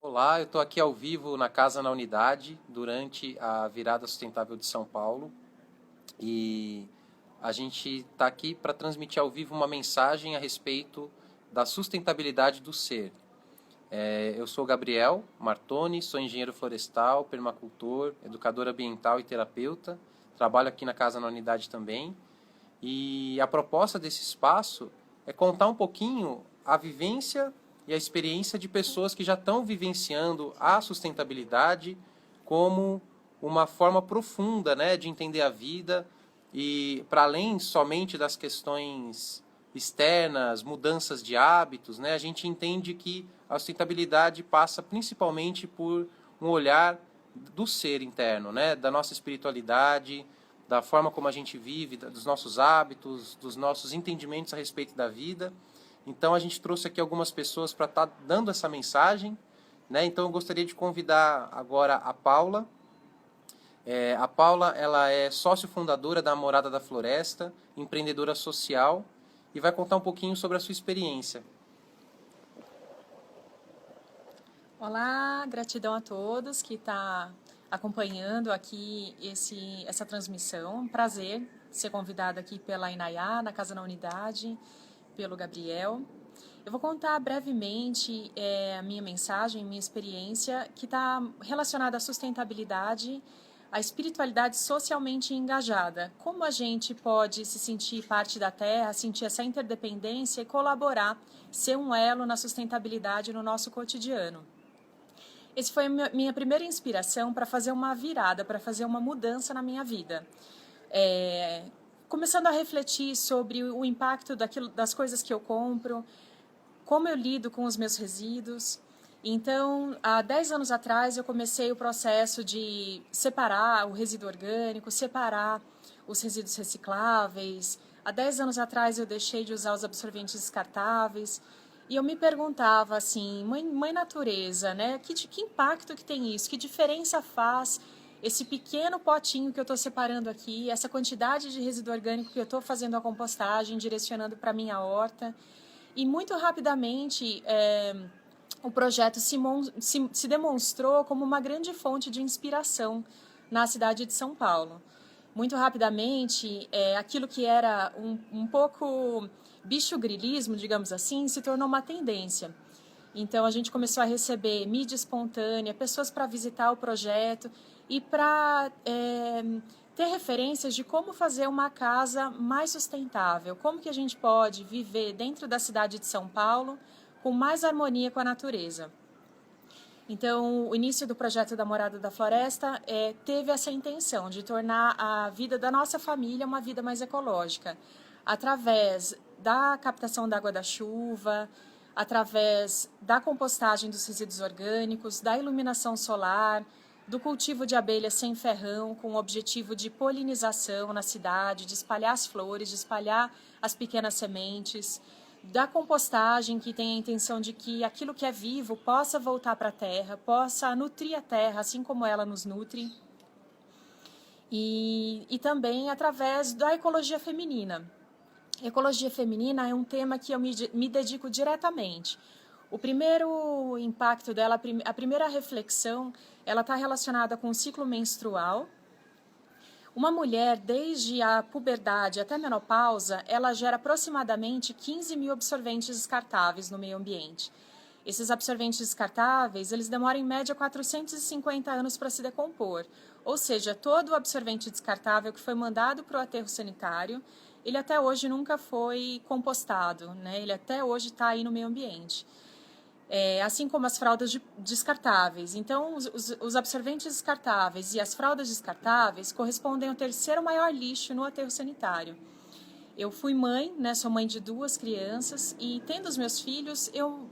Olá, eu estou aqui ao vivo na Casa na Unidade durante a Virada Sustentável de São Paulo e a gente está aqui para transmitir ao vivo uma mensagem a respeito da sustentabilidade do ser. Eu sou Gabriel Martoni, sou engenheiro florestal, permacultor, educador ambiental e terapeuta. Trabalho aqui na Casa na Unidade também. E a proposta desse espaço é contar um pouquinho a vivência e a experiência de pessoas que já estão vivenciando a sustentabilidade como uma forma profunda, né, de entender a vida e para além somente das questões externas, mudanças de hábitos, né, a gente entende que a sustentabilidade passa principalmente por um olhar do ser interno, né, da nossa espiritualidade, da forma como a gente vive, dos nossos hábitos, dos nossos entendimentos a respeito da vida. Então a gente trouxe aqui algumas pessoas para estar dando essa mensagem, né? Então eu gostaria de convidar agora a Paula. A Paula, ela é sócio fundadora da Morada da Floresta, empreendedora social e vai contar um pouquinho sobre a sua experiência. Olá, gratidão a todos que estão acompanhando aqui essa transmissão. Um prazer ser convidada aqui pela Inayá, na Casa na Unidade, pelo Gabriel. Eu vou contar brevemente a minha mensagem, minha experiência, que está relacionada à sustentabilidade, à espiritualidade socialmente engajada. Como a gente pode se sentir parte da Terra, sentir essa interdependência e colaborar, ser um elo na sustentabilidade no nosso cotidiano. Esse foi a minha primeira inspiração para fazer uma virada, para fazer uma mudança na minha vida. Começando a refletir sobre o impacto das coisas que eu compro, como eu lido com os meus resíduos. Então, há 10 anos atrás, eu comecei o processo de separar o resíduo orgânico, separar os resíduos recicláveis. Há 10 anos atrás, eu deixei de usar os absorventes descartáveis. E eu me perguntava assim, mãe natureza, né? Que impacto que tem isso? Que diferença faz esse pequeno potinho que eu estou separando aqui, essa quantidade de resíduo orgânico que eu estou fazendo a compostagem, direcionando para a minha horta? E muito rapidamente o projeto se demonstrou como uma grande fonte de inspiração na cidade de São Paulo. Muito rapidamente, aquilo que era um pouco bicho-grilismo, digamos assim, se tornou uma tendência. Então, a gente começou a receber mídia espontânea, pessoas para visitar o projeto e para ter referências de como fazer uma casa mais sustentável, como que a gente pode viver dentro da cidade de São Paulo com mais harmonia com a natureza. Então, o início do projeto da Morada da Floresta teve essa intenção de tornar a vida da nossa família uma vida mais ecológica, através da captação da água da chuva, através da compostagem dos resíduos orgânicos, da iluminação solar, do cultivo de abelhas sem ferrão, com o objetivo de polinização na cidade, de espalhar as flores, de espalhar as pequenas sementes, da compostagem, que tem a intenção de que aquilo que é vivo possa voltar para a terra, possa nutrir a terra, assim como ela nos nutre. E também através da ecologia feminina. Ecologia feminina é um tema que eu me dedico diretamente. O primeiro impacto dela, a primeira reflexão, ela está relacionada com o ciclo menstrual. Uma mulher, desde a puberdade até a menopausa, ela gera aproximadamente 15 mil absorventes descartáveis no meio ambiente. Esses absorventes descartáveis, eles demoram em média 450 anos para se decompor. Ou seja, todo o absorvente descartável que foi mandado para o aterro sanitário, ele até hoje nunca foi compostado, né? Ele até hoje está aí no meio ambiente. Assim como as fraldas descartáveis. Então, os absorventes descartáveis e as fraldas descartáveis correspondem ao terceiro maior lixo no aterro sanitário. Eu fui mãe, né, sou mãe de 2 crianças, e tendo os meus filhos,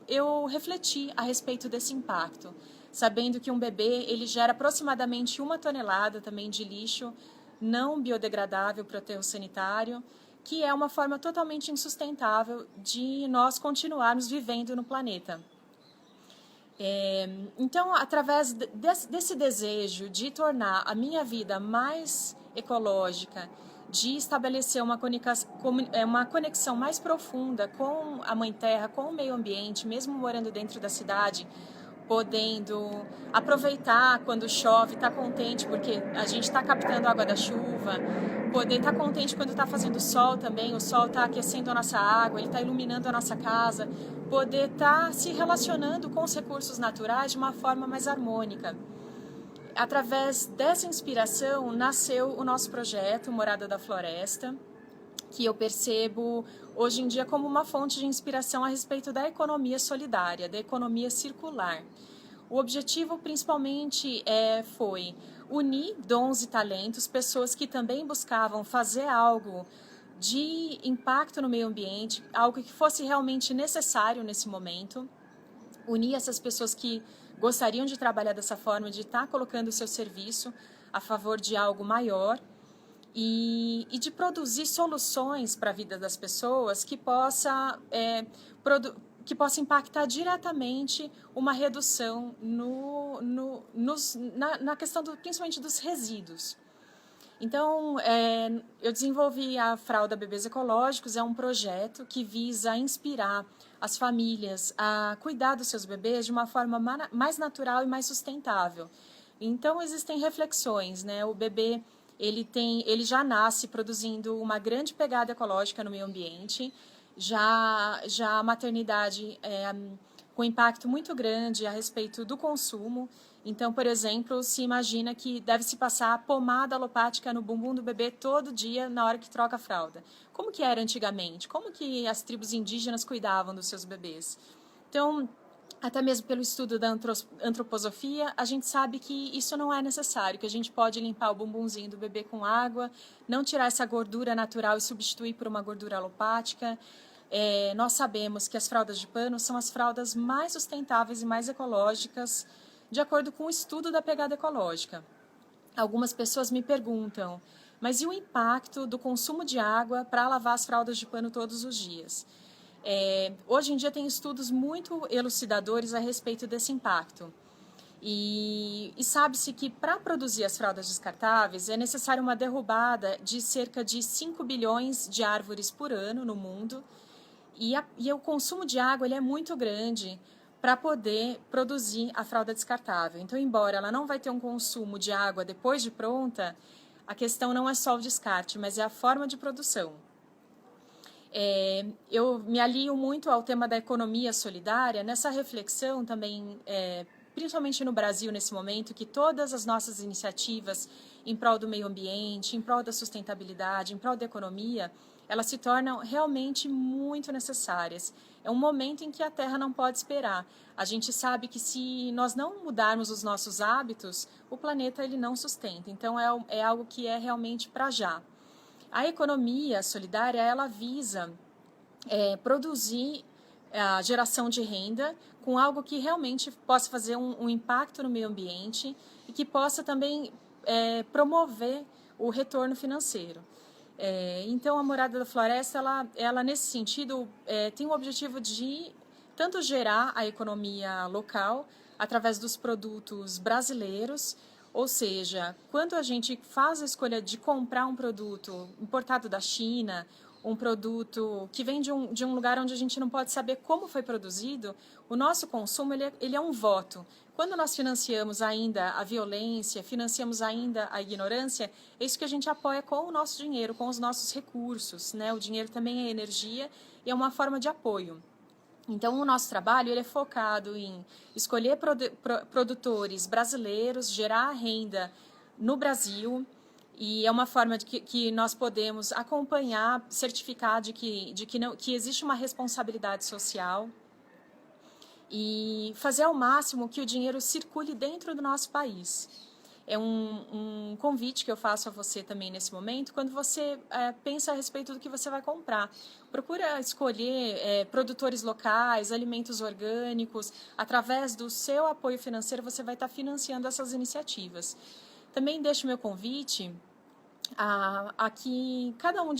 eu refleti a respeito desse impacto, sabendo que um bebê ele gera aproximadamente 1 tonelada também de lixo não biodegradável para o aterro sanitário, que é uma forma totalmente insustentável de nós continuarmos vivendo no planeta. Então, através desse desejo de tornar a minha vida mais ecológica, de estabelecer uma conexão mais profunda com a Mãe Terra, com o meio ambiente, mesmo morando dentro da cidade, podendo aproveitar quando chove, estar contente porque a gente está captando água da chuva, poder estar contente quando está fazendo sol também, o sol está aquecendo a nossa água, ele está iluminando a nossa casa, poder estar se relacionando com os recursos naturais de uma forma mais harmônica. Através dessa inspiração nasceu o nosso projeto Morada da Floresta, que eu percebo hoje em dia como uma fonte de inspiração a respeito da economia solidária, da economia circular. O objetivo principalmente foi unir dons e talentos, pessoas que também buscavam fazer algo de impacto no meio ambiente, algo que fosse realmente necessário nesse momento, unir essas pessoas que gostariam de trabalhar dessa forma, de estar colocando o seu serviço a favor de algo maior, e de produzir soluções para a vida das pessoas que possa impactar diretamente uma redução na questão principalmente dos resíduos. Então, eu desenvolvi a Fralda Bebês Ecológicos, é um projeto que visa inspirar as famílias a cuidar dos seus bebês de uma forma mais natural e mais sustentável. Então, existem reflexões, né? O bebê ele já nasce produzindo uma grande pegada ecológica no meio ambiente, já a maternidade com impacto muito grande a respeito do consumo. Então, por exemplo, se imagina que deve se passar pomada alopática no bumbum do bebê todo dia na hora que troca a fralda. Como que era antigamente? Como que as tribos indígenas cuidavam dos seus bebês? Então, até mesmo pelo estudo da antroposofia, a gente sabe que isso não é necessário, que a gente pode limpar o bumbumzinho do bebê com água, não tirar essa gordura natural e substituir por uma gordura alopática. Nós sabemos que as fraldas de pano são as fraldas mais sustentáveis e mais ecológicas, de acordo com o estudo da pegada ecológica. Algumas pessoas me perguntam, mas e o impacto do consumo de água para lavar as fraldas de pano todos os dias? Hoje em dia tem estudos muito elucidadores a respeito desse impacto. E sabe-se que para produzir as fraldas descartáveis é necessário uma derrubada de cerca de 5 bilhões de árvores por ano no mundo. E o consumo de água ele é muito grande para poder produzir a fralda descartável. Então, embora ela não vai ter um consumo de água depois de pronta, a questão não é só o descarte, mas é a forma de produção. Eu me alio muito ao tema da economia solidária, nessa reflexão também, principalmente no Brasil nesse momento, que todas as nossas iniciativas em prol do meio ambiente, em prol da sustentabilidade, em prol da economia, elas se tornam realmente muito necessárias. É um momento em que a Terra não pode esperar. A gente sabe que se nós não mudarmos os nossos hábitos, o planeta ele não sustenta. Então é algo que é realmente para já. A economia solidária, ela visa produzir a geração de renda com algo que realmente possa fazer um impacto no meio ambiente e que possa também promover o retorno financeiro. Então, a Morada da Floresta, ela nesse sentido, tem o objetivo de tanto gerar a economia local através dos produtos brasileiros, ou seja, quando a gente faz a escolha de comprar um produto importado da China, um produto que vem de um lugar onde a gente não pode saber como foi produzido, o nosso consumo ele é um voto. Quando nós financiamos ainda a violência, financiamos ainda a ignorância, é isso que a gente apoia com o nosso dinheiro, com os nossos recursos, né? O dinheiro também é energia e é uma forma de apoio. Então, o nosso trabalho ele é focado em escolher produtores brasileiros, gerar renda no Brasil, e é uma forma de que nós podemos acompanhar, certificar de que existe uma responsabilidade social e fazer ao máximo que o dinheiro circule dentro do nosso país. É um convite que eu faço a você também nesse momento, quando você pensa a respeito do que você vai comprar. Procura escolher produtores locais, alimentos orgânicos. Através do seu apoio financeiro, você vai estar financiando essas iniciativas. Também deixo meu convite a que cada um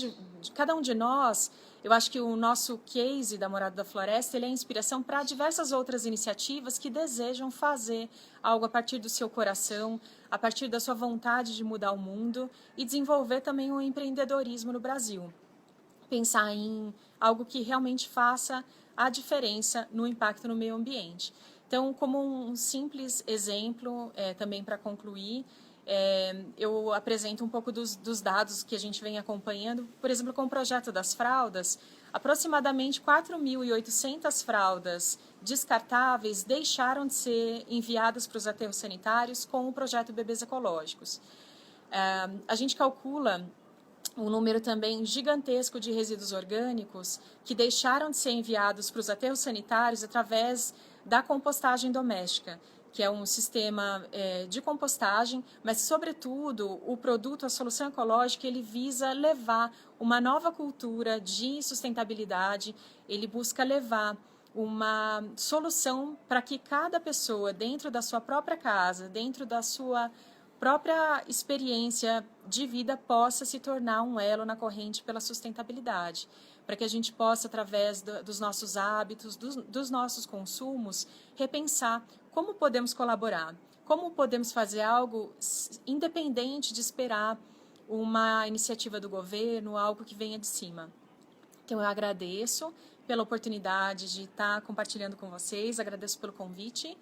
de nós, eu acho que o nosso case da Morada da Floresta ele é inspiração para diversas outras iniciativas que desejam fazer algo a partir do seu coração, a partir da sua vontade de mudar o mundo e desenvolver também o empreendedorismo no Brasil. Pensar em algo que realmente faça a diferença no impacto no meio ambiente. Então, como um simples exemplo, também para concluir, eu apresento um pouco dos dados que a gente vem acompanhando. Por exemplo, com o projeto das fraldas, aproximadamente 4.800 fraldas descartáveis deixaram de ser enviadas para os aterros sanitários com o projeto Bebês Ecológicos. A gente calcula um número também gigantesco de resíduos orgânicos que deixaram de ser enviados para os aterros sanitários através da compostagem doméstica, que é um sistema de compostagem, mas, sobretudo, o produto, a solução ecológica, ele visa levar uma nova cultura de sustentabilidade, ele busca levar uma solução para que cada pessoa, dentro da sua própria casa, dentro da sua própria experiência de vida, possa se tornar um elo na corrente pela sustentabilidade, para que a gente possa, através dos nossos hábitos, dos nossos consumos, repensar como podemos colaborar, como podemos fazer algo independente de esperar uma iniciativa do governo, algo que venha de cima. Então, eu agradeço pela oportunidade de estar compartilhando com vocês, agradeço pelo convite.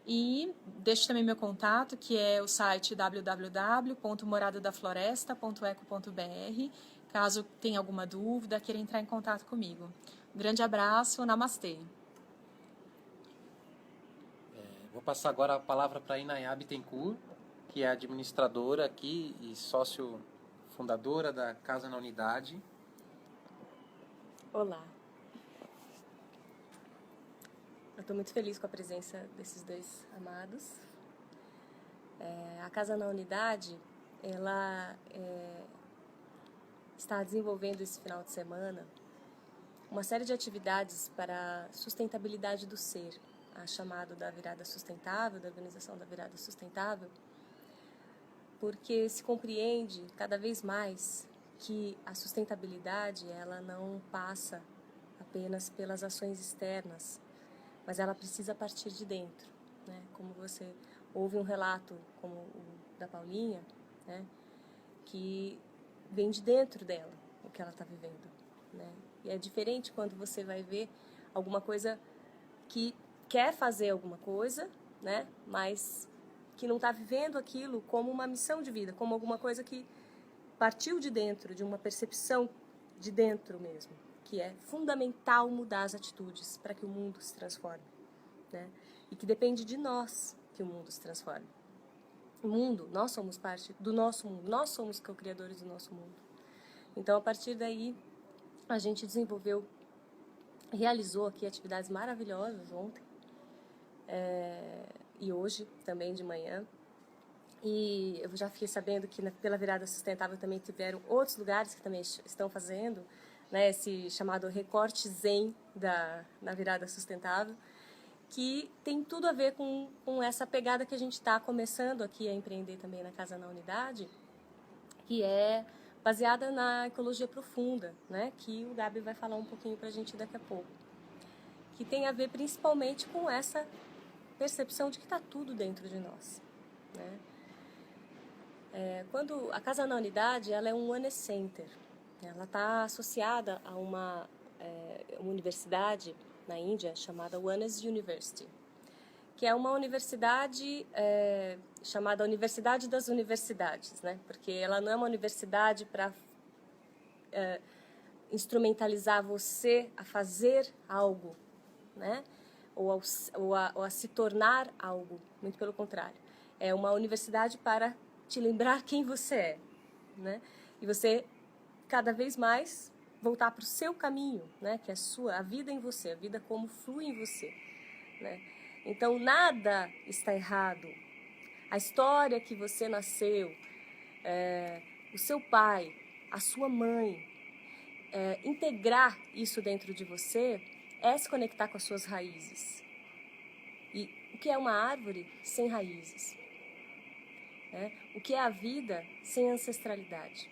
E deixo também meu contato, que é o site www.moradadafloresta.eco.br, caso tenha alguma dúvida, queira entrar em contato comigo. Um grande abraço, namastê. Vou passar agora a palavra para a Inayá Bittencourt, que é administradora aqui e sócio fundadora da Casa na Unidade. Olá. Eu estou muito feliz com a presença desses dois amados. A Casa na Unidade, ela está desenvolvendo esse final de semana uma série de atividades para a sustentabilidade do ser, a chamada da virada sustentável, da organização da virada sustentável, porque se compreende cada vez mais que a sustentabilidade ela não passa apenas pelas ações externas, mas ela precisa partir de dentro, né? Como você ouve um relato como o da Paulinha, né? Que vem de dentro dela o que ela está vivendo, né? E é diferente quando você vai ver alguma coisa que quer fazer alguma coisa, né? Mas que não está vivendo aquilo como uma missão de vida, como alguma coisa que partiu de dentro, de uma percepção de dentro mesmo, que é fundamental mudar as atitudes para que o mundo se transforme, né? E que depende de nós que o mundo se transforme. O mundo, nós somos parte do nosso mundo, nós somos co-criadores do nosso mundo. Então, a partir daí, a gente realizou aqui atividades maravilhosas ontem e hoje, também de manhã. E eu já fiquei sabendo que pela Virada Sustentável também tiveram outros lugares que também estão fazendo, né, esse chamado recorte zen na Virada Sustentável, que tem tudo a ver com essa pegada que a gente está começando aqui a empreender também na Casa na Unidade, que é baseada na ecologia profunda, né, que o Gabi vai falar um pouquinho para a gente daqui a pouco, que tem a ver principalmente com essa percepção de que está tudo dentro de nós, né? Quando a Casa na Unidade, ela é um wellness center, ela está associada a uma universidade na Índia chamada Wellness University, que é uma universidade chamada Universidade das Universidades, né? Porque ela não é uma universidade para instrumentalizar você a fazer algo, né? Ou a se tornar algo, muito pelo contrário. É uma universidade para te lembrar quem você é, né? E você cada vez mais voltar para o seu caminho, né? Que é a vida em você, a vida como flui em você, né? Então nada está errado. A história que você nasceu, o seu pai, a sua mãe, integrar isso dentro de você é se conectar com as suas raízes. E o que é uma árvore sem raízes? O que é a vida sem ancestralidade?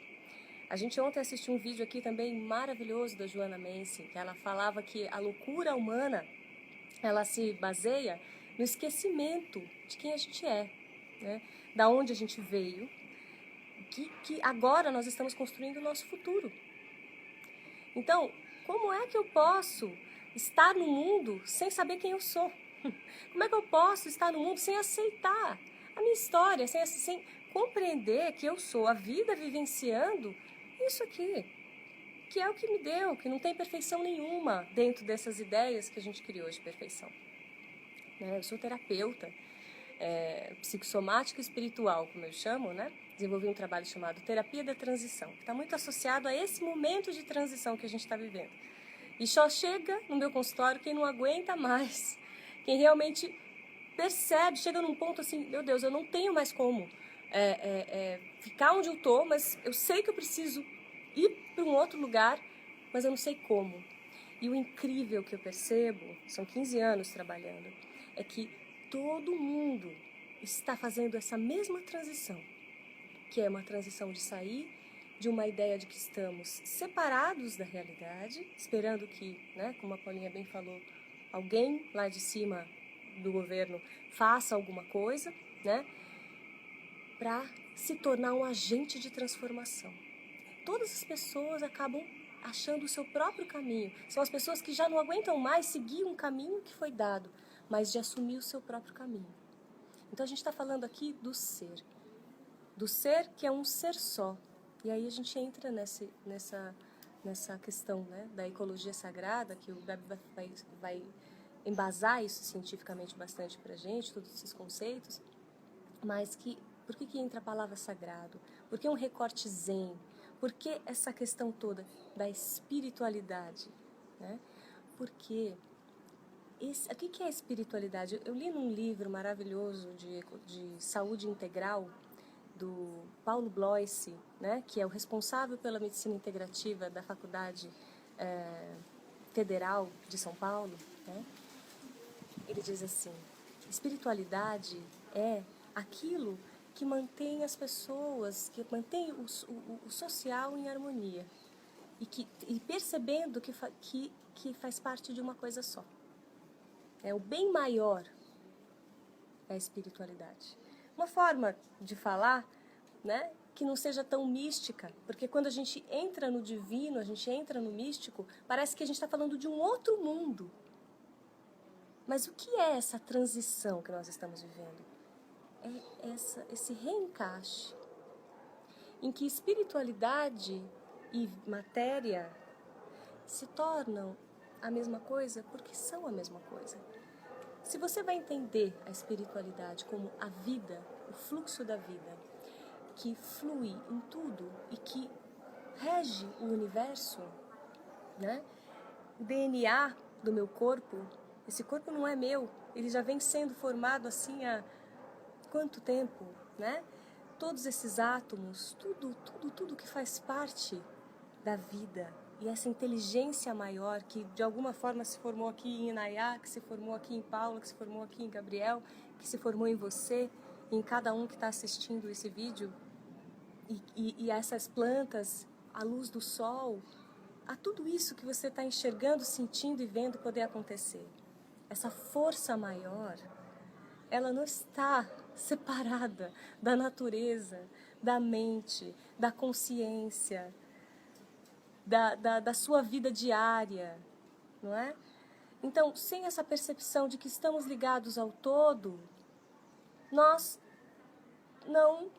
A gente ontem assistiu um vídeo aqui também maravilhoso da Joanna Macy, que ela falava que a loucura humana, ela se baseia no esquecimento de quem a gente é, né? Da onde a gente veio, que agora nós estamos construindo o nosso futuro. Então, como é que eu posso estar no mundo sem saber quem eu sou? Como é que eu posso estar no mundo sem aceitar a minha história, sem compreender que eu sou a vida vivenciando isso aqui, que é o que me deu, que não tem perfeição nenhuma dentro dessas ideias que a gente criou de perfeição. Eu sou terapeuta, psicossomática espiritual, como eu chamo, né? Desenvolvi um trabalho chamado Terapia da Transição, que está muito associado a esse momento de transição que a gente está vivendo. E só chega no meu consultório quem não aguenta mais, quem realmente percebe, chega num ponto assim, meu Deus, eu não tenho mais como ficar onde eu estou, mas eu sei que eu preciso ir para um outro lugar, mas eu não sei como. E o incrível que eu percebo, são 15 anos trabalhando, é que todo mundo está fazendo essa mesma transição, que é uma transição de sair de uma ideia de que estamos separados da realidade, esperando que, né, como a Paulinha bem falou, alguém lá de cima do governo faça alguma coisa, né, para se tornar um agente de transformação. Todas as pessoas acabam achando o seu próprio caminho. São as pessoas que já não aguentam mais seguir um caminho que foi dado, mas de assumir o seu próprio caminho. Então a gente está falando aqui do ser que é um ser só. E aí a gente entra nessa questão, né, da ecologia sagrada, que o Gabi vai embasar isso cientificamente bastante para a gente, todos esses conceitos. Mas por que entra a palavra sagrado? Por que um recorte zen? Por que essa questão toda da espiritualidade? Né? Porque o que é a espiritualidade? Eu li num livro maravilhoso de saúde integral, do Paulo Blois, né, que é o responsável pela medicina integrativa da Faculdade Federal de São Paulo, né? Ele diz assim: espiritualidade é aquilo que mantém as pessoas, que mantém o social em harmonia e percebendo que faz parte de uma coisa só. O bem maior é a espiritualidade. Uma forma de falar, né, que não seja tão mística, porque quando a gente entra no divino, a gente entra no místico, parece que a gente está falando de um outro mundo. Mas o que é essa transição que nós estamos vivendo? É esse reencaixe, em que espiritualidade e matéria se tornam a mesma coisa porque são a mesma coisa. Se você vai entender a espiritualidade como a vida, o fluxo da vida, que flui em tudo e que rege o universo, né? O DNA do meu corpo, esse corpo não é meu, ele já vem sendo formado assim há quanto tempo, né? Todos esses átomos, tudo que faz parte da vida, e essa inteligência maior que de alguma forma se formou aqui em Inayá, que se formou aqui em Paula, que se formou aqui em Gabriel, que se formou em você, em cada um que está assistindo esse vídeo, e essas plantas, a luz do sol, a tudo isso que você está enxergando, sentindo e vendo poder acontecer. Essa força maior, ela não está separada da natureza, da mente, da consciência, da sua vida diária, não é? Então, sem essa percepção de que estamos ligados ao todo, nós não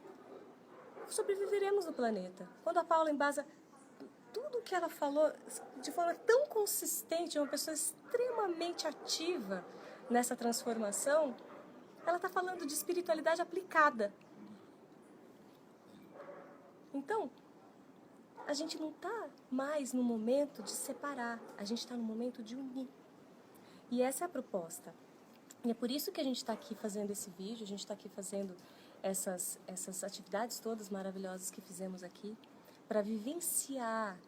sobreviveremos no planeta. Quando a Paula embasa tudo o que ela falou de forma tão consistente, uma pessoa extremamente ativa nessa transformação, ela está falando de espiritualidade aplicada. Então, a gente não está mais no momento de separar, a gente está no momento de unir. E essa é a proposta. E é por isso que a gente está aqui fazendo esse vídeo, a gente está aqui fazendo essas atividades todas maravilhosas que fizemos aqui, para vivenciar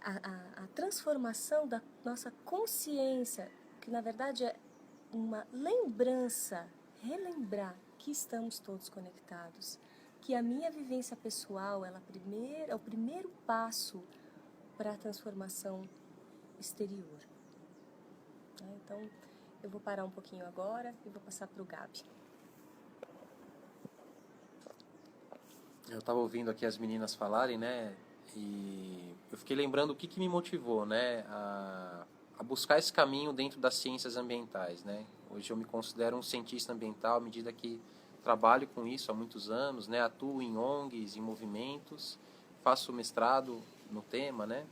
a transformação da nossa consciência, que na verdade é uma lembrança, relembrar que estamos todos conectados, que a minha vivência pessoal é o primeiro passo para a transformação exterior. Então, eu vou parar um pouquinho agora e vou passar para o Gabi. Eu estava ouvindo aqui as meninas falarem, né? E eu fiquei lembrando o que me motivou, né? A a buscar esse caminho dentro das ciências ambientais, né? Hoje eu me considero um cientista ambiental à medida que trabalho com isso há muitos anos, né? Atuo em ONGs, em movimentos, faço mestrado no tema, né?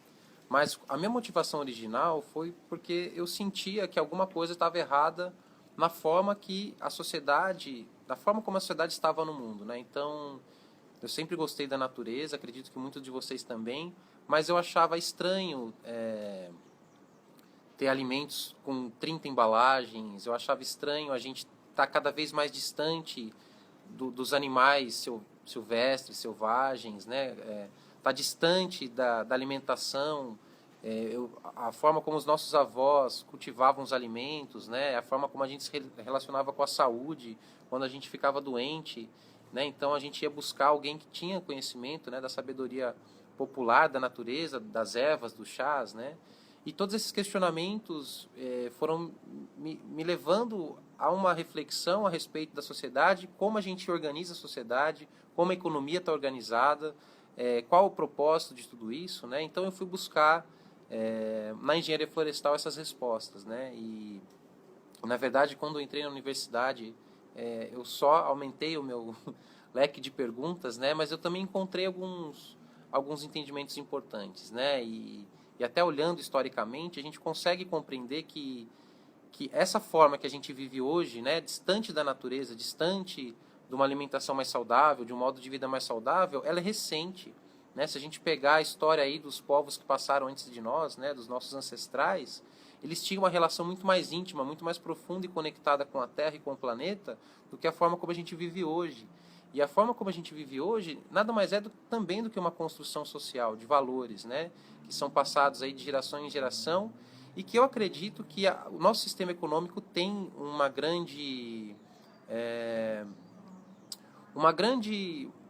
Mas a minha motivação original foi porque eu sentia que alguma coisa estava errada na forma que a sociedade, da forma como a sociedade estava no mundo, né? Então, eu sempre gostei da natureza, acredito que muitos de vocês também, mas eu achava estranho ter alimentos com 30 embalagens, eu achava estranho a gente estar cada vez mais distante dos animais silvestres, selvagens, né? Tá distante da alimentação, a forma como os nossos avós cultivavam os alimentos, né? A forma como a gente se relacionava com a saúde quando a gente ficava doente, né? Então a gente ia buscar alguém que tinha conhecimento, né, da sabedoria popular da natureza, das ervas, dos chás, né? E todos esses questionamentos foram me levando a uma reflexão a respeito da sociedade, como a gente organiza a sociedade, como a economia está organizada, qual o propósito de tudo isso, né? Então eu fui buscar na engenharia florestal essas respostas, né? E na verdade, quando eu entrei na universidade, eu só aumentei o meu leque de perguntas, né? Mas eu também encontrei alguns entendimentos importantes, né? E até olhando historicamente, a gente consegue compreender que essa forma que a gente vive hoje, né, distante da natureza, distante de uma alimentação mais saudável, de um modo de vida mais saudável, ela é recente, né? Se a gente pegar a história aí dos povos que passaram antes de nós, né, dos nossos ancestrais, eles tinham uma relação muito mais íntima, muito mais profunda e conectada com a Terra e com o planeta do que a forma como a gente vive hoje. E a forma como a gente vive hoje nada mais é também do que uma construção social de valores, né, que são passados aí de geração em geração, e que eu acredito que o nosso sistema econômico tem uma grande,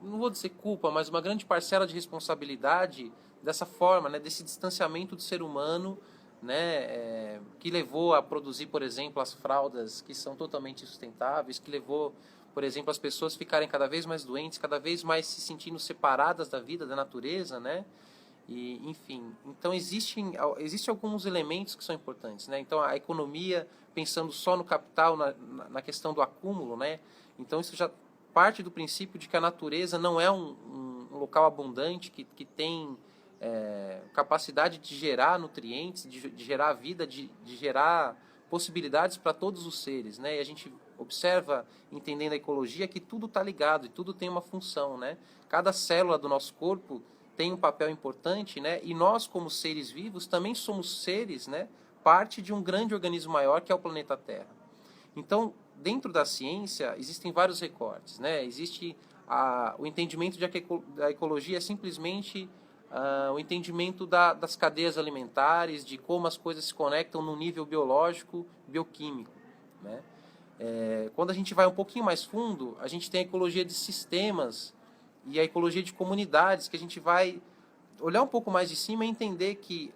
não vou dizer culpa, mas uma grande parcela de responsabilidade dessa forma, né, desse distanciamento do ser humano, né, que levou a produzir, por exemplo, as fraldas que são totalmente insustentáveis, que levou, por exemplo, as pessoas ficarem cada vez mais doentes, cada vez mais se sentindo separadas da vida, da natureza, né? E, enfim, então existem alguns elementos que são importantes, né? Então a economia, pensando só no capital, na questão do acúmulo, né? Então isso já parte do princípio de que a natureza não é um local abundante que tem capacidade de gerar nutrientes, de gerar vida, de gerar possibilidades para todos os seres, né? E a gente observa, entendendo a ecologia, que tudo está ligado e tudo tem uma função, né? Cada célula do nosso corpo tem um papel importante, né? E nós, como seres vivos, também somos seres, né, parte de um grande organismo maior que é o planeta Terra. Então, dentro da ciência, existem vários recortes, né? Existe o entendimento de que a ecologia é simplesmente o entendimento das cadeias alimentares, de como as coisas se conectam no nível biológico, bioquímico, né? Quando a gente vai um pouquinho mais fundo, a gente tem a ecologia de sistemas e a ecologia de comunidades, que a gente vai olhar um pouco mais de cima e entender que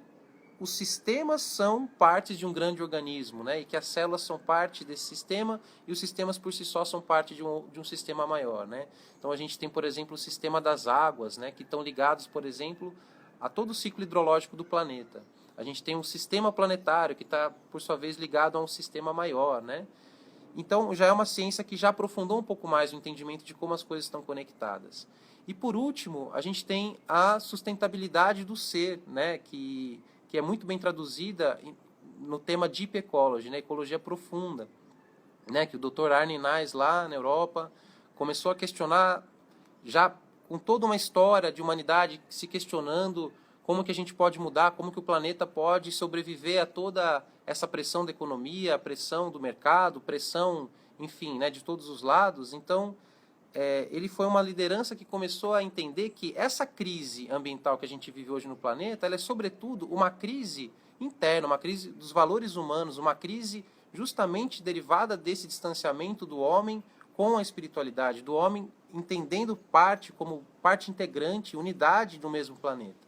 os sistemas são partes de um grande organismo, né? E que as células são parte desse sistema e os sistemas por si só são parte de um sistema maior, né? Então a gente tem, por exemplo, o sistema das águas, né? Que estão ligados, por exemplo, a todo o ciclo hidrológico do planeta. A gente tem um sistema planetário que está, por sua vez, ligado a um sistema maior, né? Então, já é uma ciência que já aprofundou um pouco mais o entendimento de como as coisas estão conectadas. E, por último, a gente tem a sustentabilidade do ser, né, que é muito bem traduzida no tema Deep Ecology, né, ecologia profunda, né, que o Dr. Arne Naes, lá na Europa, começou a questionar, já com toda uma história de humanidade se questionando como que a gente pode mudar, como que o planeta pode sobreviver a toda essa pressão da economia, a pressão do mercado, pressão, enfim, né, de todos os lados. Então, ele foi uma liderança que começou a entender que essa crise ambiental que a gente vive hoje no planeta, ela é, sobretudo, uma crise interna, uma crise dos valores humanos, uma crise justamente derivada desse distanciamento do homem com a espiritualidade, do homem entendendo parte como parte integrante, unidade do mesmo planeta,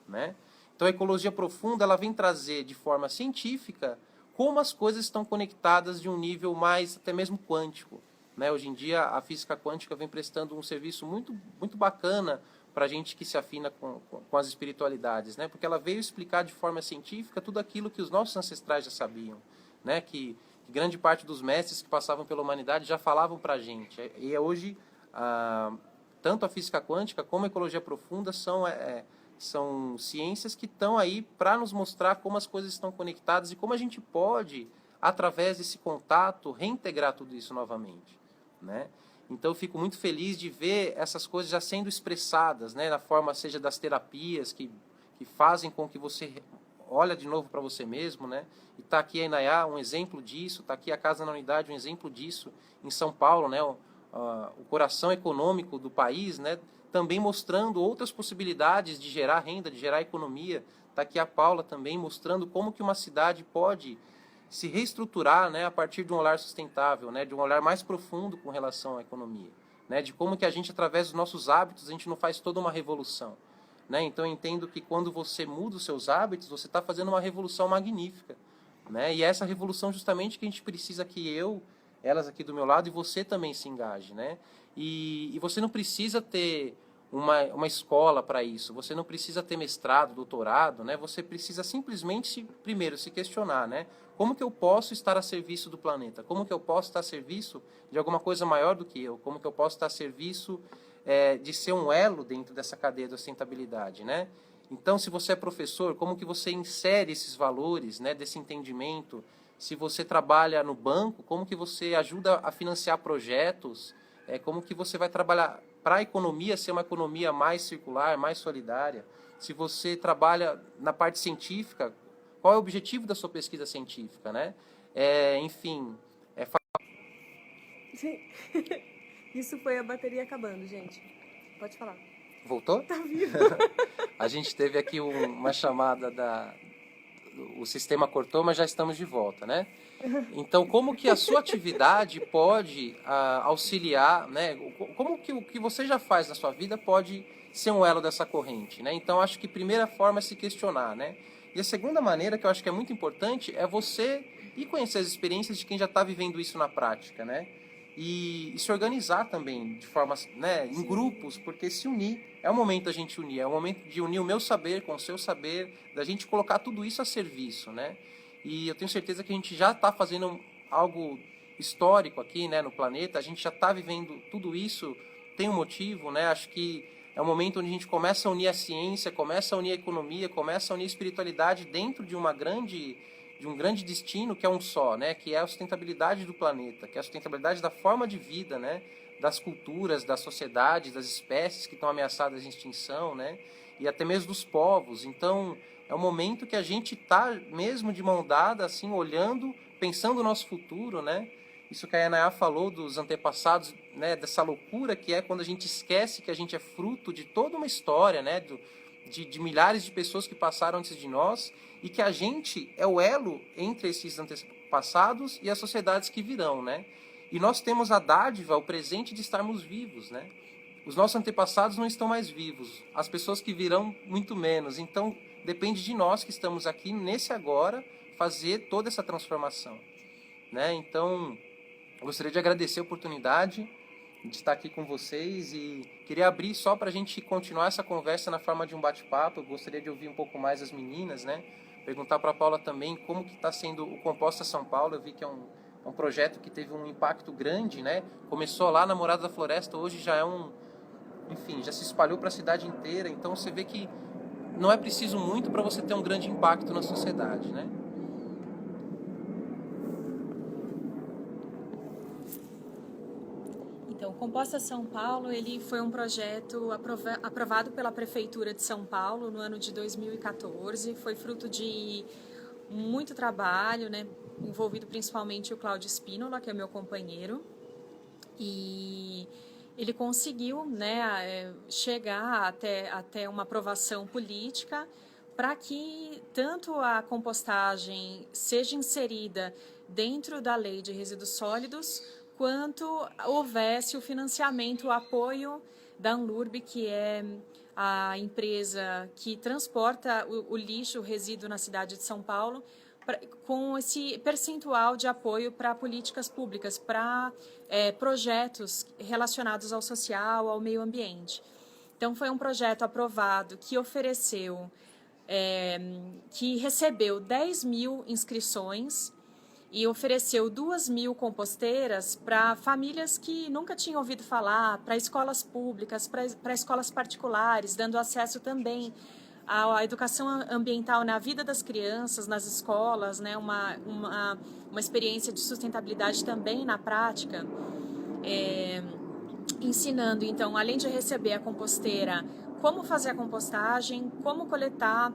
né? Então a ecologia profunda, ela vem trazer de forma científica como as coisas estão conectadas de um nível mais até mesmo quântico, né? Hoje em dia a física quântica vem prestando um serviço muito, muito bacana para a gente que se afina com as espiritualidades, né? Porque ela veio explicar de forma científica tudo aquilo que os nossos ancestrais já sabiam, né? Que grande parte dos mestres que passavam pela humanidade já falavam para a gente. E hoje, tanto a física quântica como a ecologia profunda são ciências que estão aí para nos mostrar como as coisas estão conectadas e como a gente pode, através desse contato, reintegrar tudo isso novamente, né? Então, eu fico muito feliz de ver essas coisas já sendo expressadas, né, na forma, seja das terapias, que fazem com que você olha de novo para você mesmo, né? E está aqui a Inayá, um exemplo disso, está aqui a Casa na Unidade, um exemplo disso, em São Paulo, né, o coração econômico do país, né, também mostrando outras possibilidades de gerar renda, de gerar economia. Está aqui a Paula também mostrando como que uma cidade pode se reestruturar, né, a partir de um olhar sustentável, né, de um olhar mais profundo com relação à economia, né, de como que a gente, através dos nossos hábitos, a gente não faz toda uma revolução, né? Então, eu entendo que quando você muda os seus hábitos, você está fazendo uma revolução magnífica, né? E é essa revolução justamente que a gente precisa que elas aqui do meu lado, e você também se engaje, né? E você não precisa ter uma escola para isso, você não precisa ter mestrado, doutorado, né? Você precisa simplesmente, primeiro, se questionar, né? Como que eu posso estar a serviço do planeta? Como que eu posso estar a serviço de alguma coisa maior do que eu? Como que eu posso estar a serviço de ser um elo dentro dessa cadeia de sustentabilidade, né? Então, se você é professor, como que você insere esses valores, né, desse entendimento? Se você trabalha no banco, como que você ajuda a financiar projetos? Como que você vai trabalhar para a economia ser uma economia mais circular, mais solidária? Se você trabalha na parte científica, qual é o objetivo da sua pesquisa científica, né? Enfim... Isso foi a bateria acabando, gente. Pode falar. Voltou? Tá vivo. A gente teve aqui uma chamada o sistema cortou, mas já estamos de volta, né? Então, como que a sua atividade pode auxiliar, né? Como que o que você já faz na sua vida pode ser um elo dessa corrente, né? Então, acho que a primeira forma é se questionar, né? E a segunda maneira, que eu acho que é muito importante, é você ir conhecer as experiências de quem já está vivendo isso na prática, né? E se organizar também de forma, né, em grupos, porque se unir, é o momento da gente unir, é o momento de unir o meu saber com o seu saber, da gente colocar tudo isso a serviço, né? E eu tenho certeza que a gente já está fazendo algo histórico aqui, né, no planeta, a gente já está vivendo tudo isso, tem um motivo, né? Acho que é um momento onde a gente começa a unir a ciência, começa a unir a economia, começa a unir a espiritualidade dentro de um grande destino que é um só, né? Que é a sustentabilidade do planeta, que é a sustentabilidade da forma de vida, né? Das culturas, das sociedades, das espécies que estão ameaçadas de extinção, né? E até mesmo dos povos. Então, é um momento que a gente está mesmo de mão dada, assim, olhando, pensando no nosso futuro, né? Isso que a Yanaya falou dos antepassados, né? Dessa loucura que é quando a gente esquece que a gente é fruto de toda uma história, né? De milhares de pessoas que passaram antes de nós, e que a gente é o elo entre esses antepassados e as sociedades que virão, né? E nós temos a dádiva, o presente de estarmos vivos, né? Os nossos antepassados não estão mais vivos, as pessoas que virão muito menos. Então, depende de nós que estamos aqui nesse agora fazer toda essa transformação, né? Então, eu gostaria de agradecer a oportunidade de estar aqui com vocês e queria abrir só para a gente continuar essa conversa na forma de um bate-papo. Eu gostaria de ouvir um pouco mais as meninas, né? Perguntar para a Paula também como que está sendo o Composta São Paulo. Eu vi que é um projeto que teve um impacto grande, né? Começou lá na Morada da Floresta, hoje já é enfim, já se espalhou para a cidade inteira. Então você vê que não é preciso muito para você ter um grande impacto na sociedade, né? Então, o Composta São Paulo, ele foi um projeto aprovado pela Prefeitura de São Paulo no ano de 2014. Foi fruto de muito trabalho, né, envolvido principalmente o Cláudio Spínola, que é meu companheiro. E ele conseguiu, né, chegar até uma aprovação política para que tanto a compostagem seja inserida dentro da lei de resíduos sólidos, quanto houvesse o financiamento, o apoio da Anlurb, que é a empresa que transporta o lixo, o resíduo na cidade de São Paulo, com esse percentual de apoio para políticas públicas, para projetos relacionados ao social, ao meio ambiente. Então, foi um projeto aprovado que ofereceu, que recebeu 10 mil inscrições e ofereceu 2.000 composteiras para famílias que nunca tinham ouvido falar, para escolas públicas, para escolas particulares, dando acesso também à educação ambiental na vida das crianças, nas escolas, né? Uma experiência de sustentabilidade também na prática, ensinando, então, além de receber a composteira, como fazer a compostagem, como coletar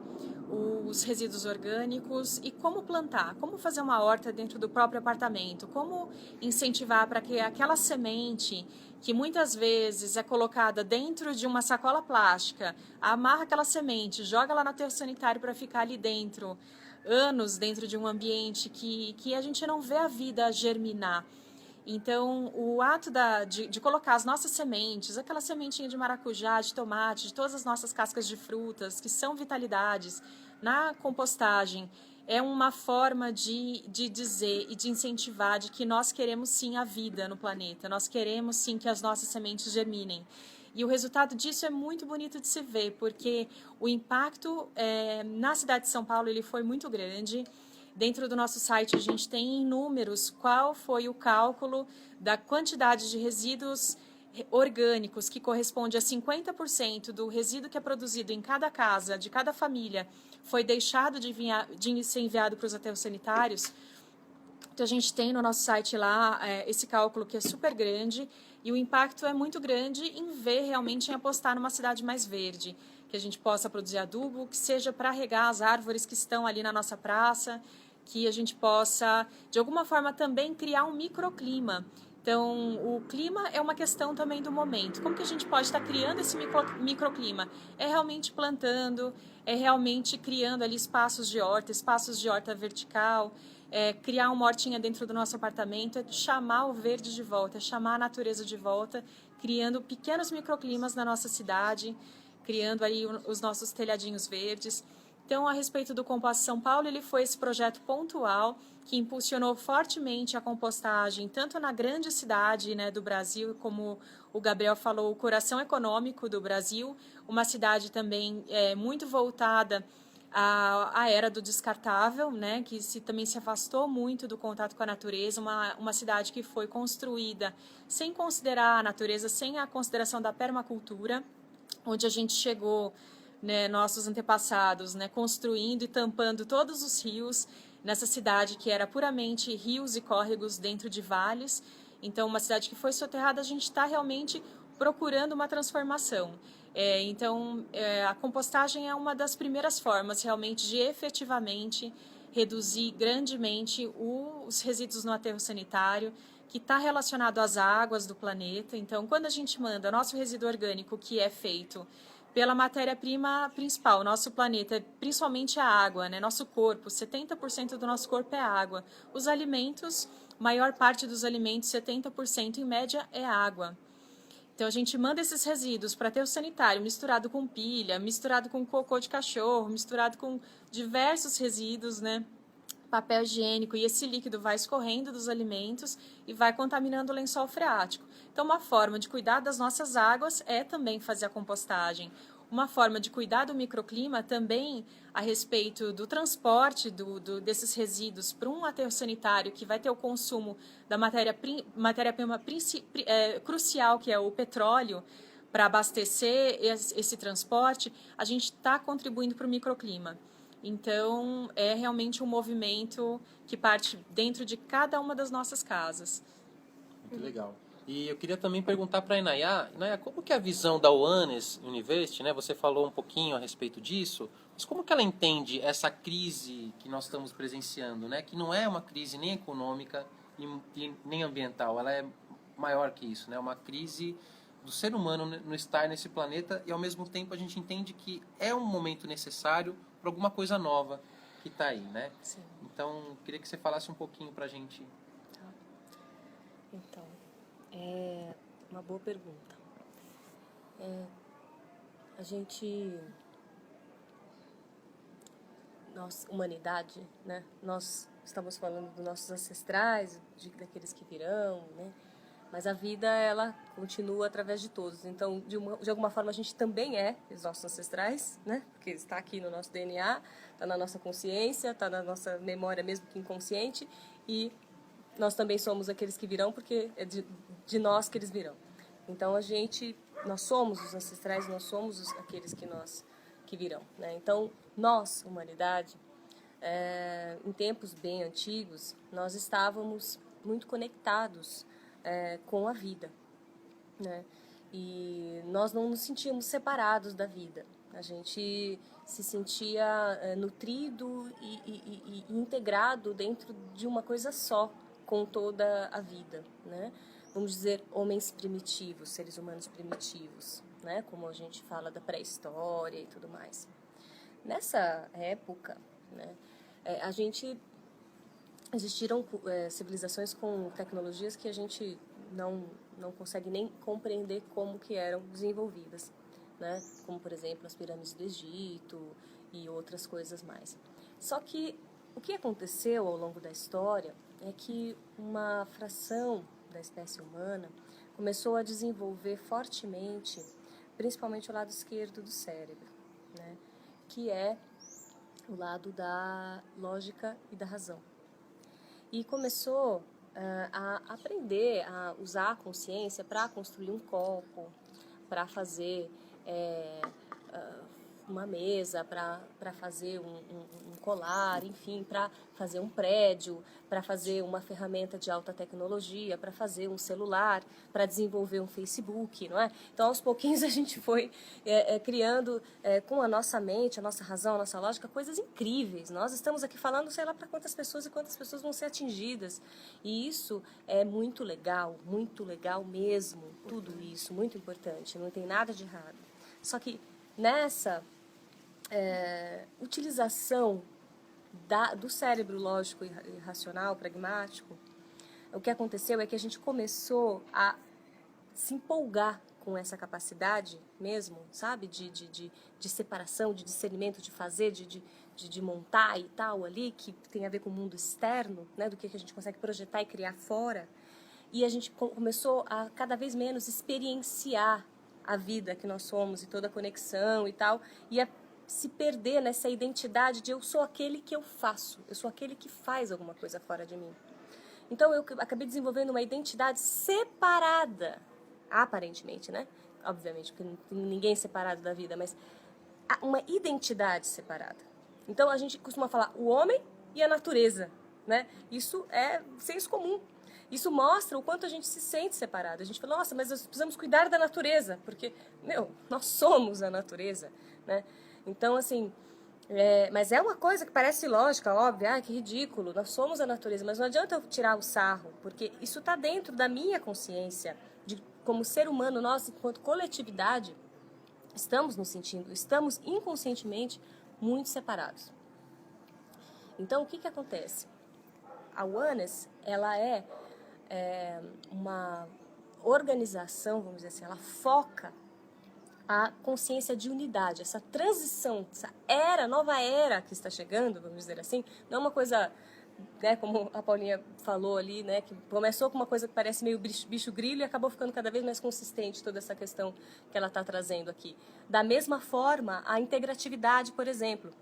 os resíduos orgânicos e como plantar, como fazer uma horta dentro do próprio apartamento, como incentivar para que aquela semente que muitas vezes é colocada dentro de uma sacola plástica, amarra aquela semente, joga lá no aterro sanitário para ficar ali dentro, anos dentro de um ambiente que a gente não vê a vida germinar. Então, o ato de colocar as nossas sementes, aquela sementinha de maracujá, de tomate, de todas as nossas cascas de frutas, que são vitalidades, na compostagem, é uma forma de dizer e de incentivar de que nós queremos sim a vida no planeta, nós queremos sim que as nossas sementes germinem. E o resultado disso é muito bonito de se ver, porque o impacto na cidade de São Paulo ele foi muito grande. Dentro do nosso site, a gente tem em números qual foi o cálculo da quantidade de resíduos orgânicos, que corresponde a 50% do resíduo que é produzido em cada casa, de cada família, foi deixado de ser enviado para os aterros sanitários. Então, a gente tem no nosso site lá esse cálculo que é super grande e o impacto é muito grande em ver realmente, em apostar numa cidade mais verde, que a gente possa produzir adubo, que seja para regar as árvores que estão ali na nossa praça, que a gente possa, de alguma forma, também criar um microclima. Então, o clima é uma questão também do momento. Como que a gente pode estar criando esse microclima? É realmente plantando, é realmente criando ali espaços de horta vertical, criar uma hortinha dentro do nosso apartamento, é chamar o verde de volta, é chamar a natureza de volta, criando pequenos microclimas na nossa cidade, criando aí os nossos telhadinhos verdes. Então, a respeito do Composta São Paulo, ele foi esse projeto pontual que impulsionou fortemente a compostagem, tanto na grande cidade, né, do Brasil, como o Gabriel falou, o coração econômico do Brasil, uma cidade também muito voltada à era do descartável, né, que também se afastou muito do contato com a natureza, uma cidade que foi construída sem considerar a natureza, sem a consideração da permacultura, onde a gente chegou, né, nossos antepassados, né, construindo e tampando todos os rios nessa cidade que era puramente rios e córregos dentro de vales. Então, uma cidade que foi soterrada, a gente está realmente procurando uma transformação. Então, a compostagem é uma das primeiras formas realmente de efetivamente reduzir grandemente os resíduos no aterro sanitário, que está relacionado às águas do planeta. Então, quando a gente manda nosso resíduo orgânico, que é feito pela matéria-prima principal, nosso planeta, principalmente a água, né? Nosso corpo, 70% do nosso corpo é água. Os alimentos, maior parte dos alimentos, 70% em média, é água. Então, a gente manda esses resíduos para aterro sanitário, misturado com pilha, misturado com cocô de cachorro, misturado com diversos resíduos, né? Papel higiênico, e esse líquido vai escorrendo dos alimentos e vai contaminando o lençol freático. Então, uma forma de cuidar das nossas águas é também fazer a compostagem. Uma forma de cuidar do microclima também a respeito do transporte desses resíduos para um aterro sanitário que vai ter o consumo da matéria-prima crucial, que é o petróleo, para abastecer esse transporte, a gente está contribuindo para o microclima. Então, é realmente um movimento que parte dentro de cada uma das nossas casas. Muito legal. E eu queria também perguntar para a Inaya, como que é a visão da Oanes University, né? Você falou um pouquinho a respeito disso, mas como que ela entende essa crise que nós estamos presenciando, né? Que não é uma crise nem econômica nem ambiental, ela é maior que isso, né? Uma crise do ser humano no estar nesse planeta e ao mesmo tempo a gente entende que é um momento necessário para alguma coisa nova que está aí, né? Sim. Então, queria que você falasse um pouquinho para a gente. Tá. Então, é uma boa pergunta. A gente, nós, humanidade, né? Nós estamos falando dos nossos ancestrais, daqueles que virão, né? mas a vida, ela continua através de todos. Então, de alguma forma, a gente também é os nossos ancestrais, né? Porque está aqui no nosso DNA, está na nossa consciência, está na nossa memória, mesmo que inconsciente, e nós também somos aqueles que virão, porque é de nós que eles virão. Então, nós somos os ancestrais, nós somos aqueles que virão, né? Então, nós, humanidade, em tempos bem antigos, nós estávamos muito conectados com a vida, né? E nós não nos sentíamos separados da vida. A gente se sentia nutrido e integrado dentro de uma coisa só, com toda a vida, né? Vamos dizer, homens primitivos, seres humanos primitivos, né? Como a gente fala da pré-história e tudo mais. Nessa época, né, existiram civilizações com tecnologias que a gente não consegue nem compreender como que eram desenvolvidas, né? Como, por exemplo, as pirâmides do Egito e outras coisas mais. Só que o que aconteceu ao longo da história é que uma fração da espécie humana começou a desenvolver fortemente, principalmente o lado esquerdo do cérebro, né? Que é o lado da lógica e da razão. E começou a aprender a usar a consciência para construir um copo, para fazer uma mesa, para fazer um colar, enfim, para fazer um prédio, para fazer uma ferramenta de alta tecnologia, para fazer um celular, para desenvolver um Facebook, não é? Então, aos pouquinhos, a gente foi criando com a nossa mente, a nossa razão, a nossa lógica, coisas incríveis. Nós estamos aqui falando, sei lá, para quantas pessoas e quantas pessoas vão ser atingidas. E isso é muito legal mesmo, tudo isso, muito importante, não tem nada de errado. Só que nessa utilização do cérebro lógico e racional, pragmático, o que aconteceu é que a gente começou a se empolgar com essa capacidade mesmo, sabe, de separação, de discernimento, de fazer, de montar e tal ali, que tem a ver com o mundo externo, né, do que a gente consegue projetar e criar fora, e a gente começou a cada vez menos experienciar a vida que nós somos e toda a conexão e tal, e a se perder nessa identidade de eu sou aquele que eu faço, eu sou aquele que faz alguma coisa fora de mim. Então eu acabei desenvolvendo uma identidade separada, aparentemente, né? Obviamente, porque não tem ninguém separado da vida, mas uma identidade separada. Então a gente costuma falar o homem e a natureza, né? Isso é senso comum. Isso mostra o quanto a gente se sente separado. A gente fala, nossa, mas nós precisamos cuidar da natureza, porque, nós somos a natureza, né? Então, assim, mas é uma coisa que parece lógica, óbvia, que ridículo, nós somos a natureza, mas não adianta eu tirar o sarro, porque isso está dentro da minha consciência, como ser humano, nós, enquanto coletividade, estamos nos sentindo, estamos inconscientemente muito separados. Então, o que acontece? A Oneness, ela é uma organização, vamos dizer assim, ela foca a consciência de unidade, essa transição, essa nova era que está chegando, vamos dizer assim, não é uma coisa, né, como a Paulinha falou ali, né, que começou com uma coisa que parece meio bicho grilo e acabou ficando cada vez mais consistente toda essa questão que ela está trazendo aqui. Da mesma forma, a integratividade, por exemplo,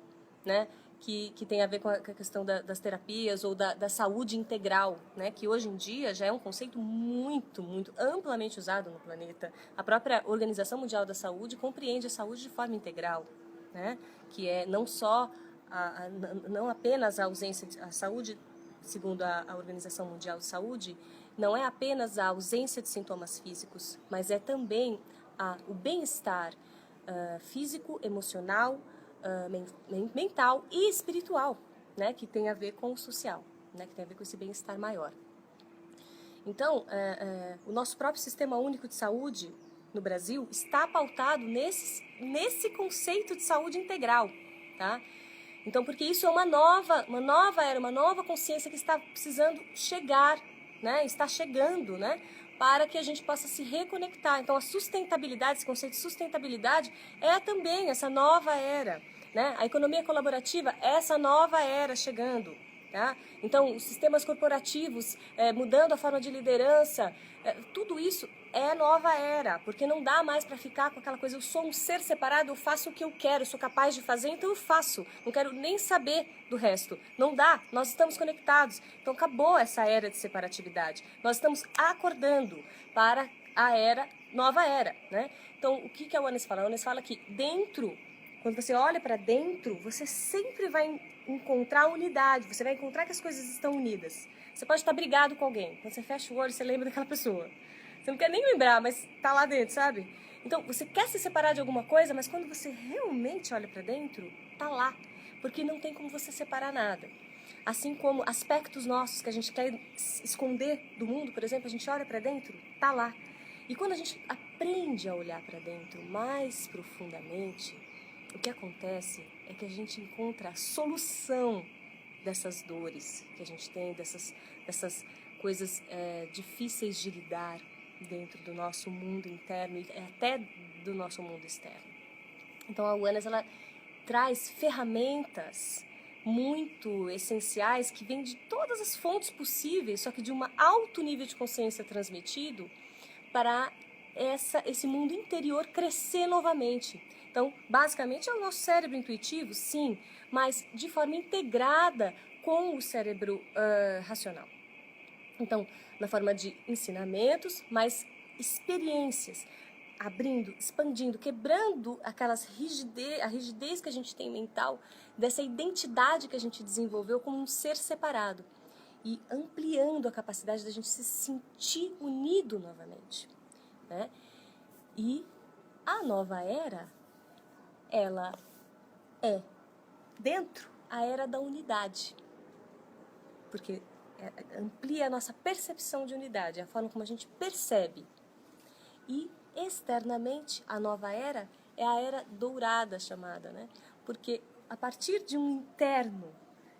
né, que tem a ver com a questão das terapias ou da saúde integral, né? Que hoje em dia já é um conceito muito, muito amplamente usado no planeta. A própria Organização Mundial da Saúde compreende a saúde de forma integral, né? Que é não só, não apenas a ausência, a saúde, segundo a Organização Mundial de Saúde, não é apenas a ausência de sintomas físicos, mas é também o bem-estar físico, emocional, mental e espiritual, né, que tem a ver com o social, né, que tem a ver com esse bem-estar maior. Então, o nosso próprio Sistema Único de Saúde no Brasil está pautado nesse conceito de saúde integral, tá? Então, porque isso é uma nova era, uma nova consciência que está precisando chegar, né, está chegando, né, para que a gente possa se reconectar. Então, a sustentabilidade, esse conceito de sustentabilidade é também essa nova era, né? A economia colaborativa é essa nova era chegando, Tá? Então, os sistemas corporativos, mudando a forma de liderança, tudo isso é nova era, porque não dá mais para ficar com aquela coisa, eu sou um ser separado, eu faço o que eu quero, eu sou capaz de fazer, então eu faço, não quero nem saber do resto. Não dá, nós estamos conectados, então acabou essa era de separatividade. Nós estamos acordando para a nova era, né? Então, o que a Oneness fala? A Oneness fala que dentro, quando você olha para dentro, você sempre vai encontrar unidade, você vai encontrar que as coisas estão unidas. Você pode estar brigado com alguém, quando você fecha o olho, você lembra daquela pessoa. Você não quer nem lembrar, mas tá lá dentro, sabe? Então, você quer se separar de alguma coisa, mas quando você realmente olha para dentro, tá lá. Porque não tem como você separar nada. Assim como aspectos nossos que a gente quer esconder do mundo, por exemplo, a gente olha para dentro, tá lá. E quando a gente aprende a olhar para dentro mais profundamente, o que acontece é que a gente encontra a solução dessas dores que a gente tem, dessas coisas difíceis de lidar dentro do nosso mundo interno e até do nosso mundo externo. Então a Oneness, ela traz ferramentas muito essenciais que vêm de todas as fontes possíveis, só que de um alto nível de consciência transmitido para esse mundo interior crescer novamente. Então, basicamente, é o nosso cérebro intuitivo, sim, mas de forma integrada com o cérebro racional. Então, na forma de ensinamentos, mas experiências, abrindo, expandindo, quebrando a rigidez que a gente tem mental, dessa identidade que a gente desenvolveu como um ser separado e ampliando a capacidade da gente se sentir unido novamente, né? E a nova era, ela é dentro a era da unidade, porque amplia a nossa percepção de unidade, a forma como a gente percebe. E externamente, a nova era é a era dourada chamada, né? Porque a partir de um interno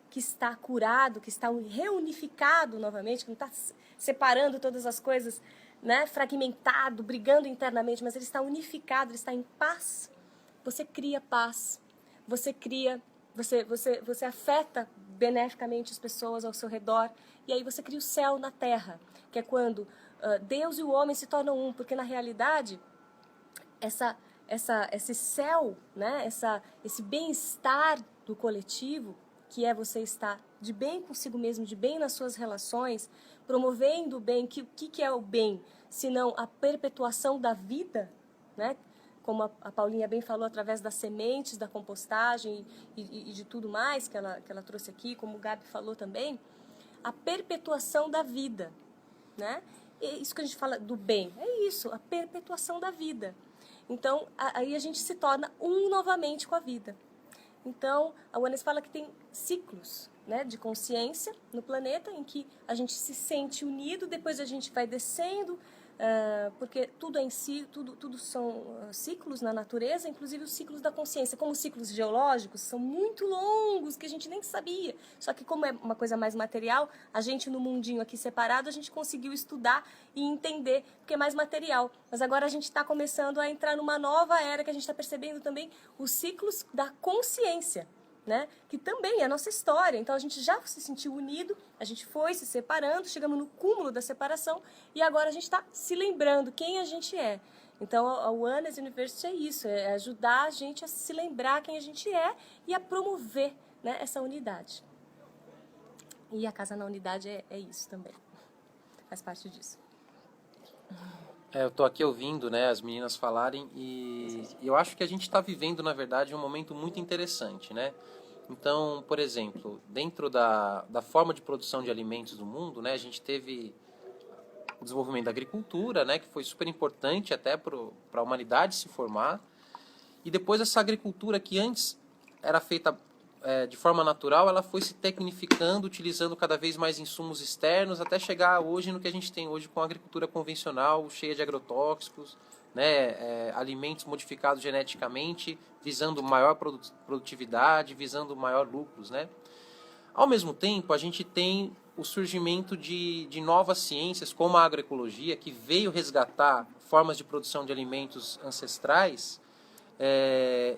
que está curado, que está reunificado novamente, que não está separando todas as coisas, né, fragmentado, brigando internamente, mas ele está unificado, ele está em paz. Você cria paz, você afeta beneficamente as pessoas ao seu redor, e aí você cria o céu na terra, que é quando Deus e o homem se tornam um, porque na realidade esse céu, né, esse bem-estar do coletivo, que é você estar de bem consigo mesmo, de bem nas suas relações, promovendo o bem. O que é o bem? Senão a perpetuação da vida, né? Como a Paulinha bem falou, através das sementes, da compostagem e de tudo mais que ela trouxe aqui, como o Gabi falou também, a perpetuação da vida, né? E isso que a gente fala do bem, é isso, a perpetuação da vida. Então, aí a gente se torna um novamente com a vida. Então, a Oneness fala que tem ciclos, né, de consciência no planeta, em que a gente se sente unido, depois a gente vai descendo, porque tudo em si, tudo são ciclos na natureza, inclusive os ciclos da consciência. Como os ciclos geológicos são muito longos, que a gente nem sabia. Só que como é uma coisa mais material, a gente no mundinho aqui separado, a gente conseguiu estudar e entender, porque é mais material. Mas agora a gente está começando a entrar numa nova era, que a gente está percebendo também os ciclos da consciência, né? Que também é a nossa história. Então a gente já se sentiu unido, a gente foi se separando, chegamos no cúmulo da separação e agora a gente está se lembrando quem a gente é. Então a Oneness University é isso, é ajudar a gente a se lembrar quem a gente é e a promover, né, essa unidade. E a Casa na Unidade é isso também, faz parte disso. Eu estou aqui ouvindo, né, as meninas falarem e eu acho que a gente está vivendo, na verdade, um momento muito interessante, né? Então, por exemplo, dentro da forma de produção de alimentos do mundo, né, a gente teve o desenvolvimento da agricultura, né, que foi super importante até para a humanidade se formar. E depois essa agricultura que antes era feita de forma natural, ela foi se tecnificando, utilizando cada vez mais insumos externos, até chegar hoje no que a gente tem hoje com a agricultura convencional, cheia de agrotóxicos, né, alimentos modificados geneticamente, visando maior produtividade, visando maior lucros, né? Ao mesmo tempo, a gente tem o surgimento de novas ciências, como a agroecologia, que veio resgatar formas de produção de alimentos ancestrais,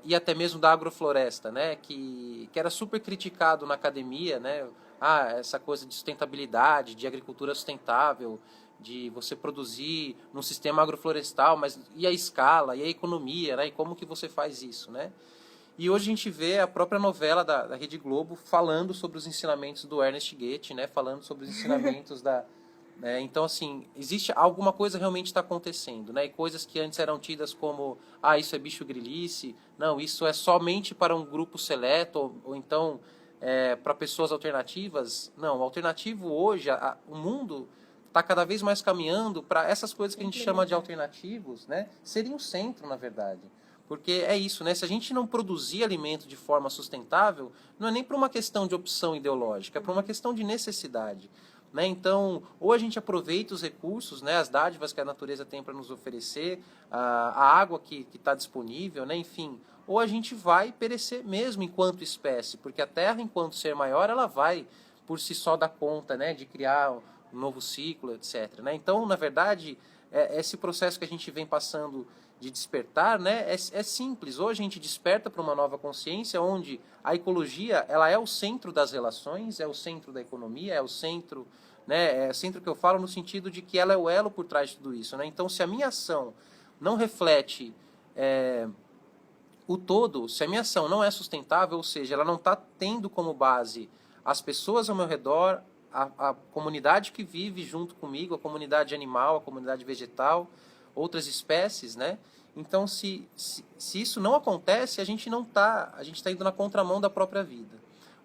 e até mesmo da agrofloresta, né, que era super criticado na academia, né, essa coisa de sustentabilidade, de agricultura sustentável, de você produzir num sistema agroflorestal, mas e a escala, e a economia, né? E como que você faz isso, né? E hoje a gente vê a própria novela da Rede Globo falando sobre os ensinamentos do Ernest Goethe, né? Falando sobre os ensinamentos da... então, assim, existe alguma coisa realmente está acontecendo, né? E coisas que antes eram tidas como, isso é bicho grilice, não, isso é somente para um grupo seleto, ou então para pessoas alternativas. Não, o alternativo hoje, o mundo está cada vez mais caminhando para essas coisas que a gente chama de alternativos, né? Serem o centro, na verdade. Porque é isso, né? Se a gente não produzir alimento de forma sustentável, não é nem por uma questão de opção ideológica, é por uma questão de necessidade. Né? Então, ou a gente aproveita os recursos, né, as dádivas que a natureza tem para nos oferecer, a água que está disponível, né, enfim, ou a gente vai perecer mesmo enquanto espécie, porque a Terra, enquanto ser maior, ela vai por si só dar conta, né, de criar um novo ciclo, etc. Né? Então, na verdade, esse processo que a gente vem passando de despertar, né, é simples. Hoje a gente desperta para uma nova consciência onde a ecologia ela é o centro das relações, é o centro da economia, é o centro, né, é o centro que eu falo no sentido de que ela é o elo por trás de tudo isso. Né? Então, se a minha ação não reflete o todo, se a minha ação não é sustentável, ou seja, ela não está tendo como base as pessoas ao meu redor, a comunidade que vive junto comigo, a comunidade animal, a comunidade vegetal, outras espécies, né? Então, se isso não acontece, a gente está indo na contramão da própria vida.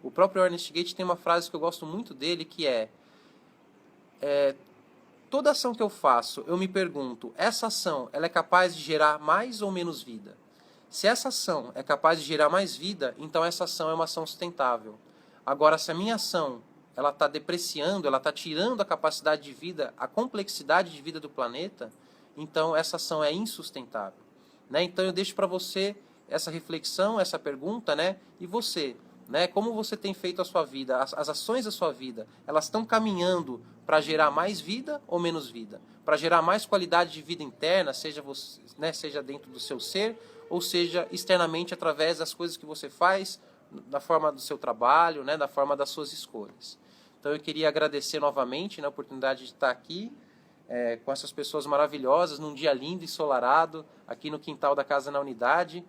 O próprio Ernest Goethe tem uma frase que eu gosto muito dele, que toda ação que eu faço, eu me pergunto, essa ação ela é capaz de gerar mais ou menos vida? Se essa ação é capaz de gerar mais vida, então essa ação é uma ação sustentável. Agora, se a minha ação ela está depreciando, ela está tirando a capacidade de vida, a complexidade de vida do planeta, então essa ação é insustentável. Né? Então eu deixo para você essa reflexão, essa pergunta, né? E você, né? Como você tem feito a sua vida, as ações da sua vida, elas estão caminhando para gerar mais vida ou menos vida? Para gerar mais qualidade de vida interna, seja, você, né, seja dentro do seu ser, ou seja externamente através das coisas que você faz, da forma do seu trabalho, né, da forma das suas escolhas. Então eu queria agradecer novamente, né, a oportunidade de estar aqui com essas pessoas maravilhosas, num dia lindo e ensolarado, aqui no quintal da Casa na Unidade,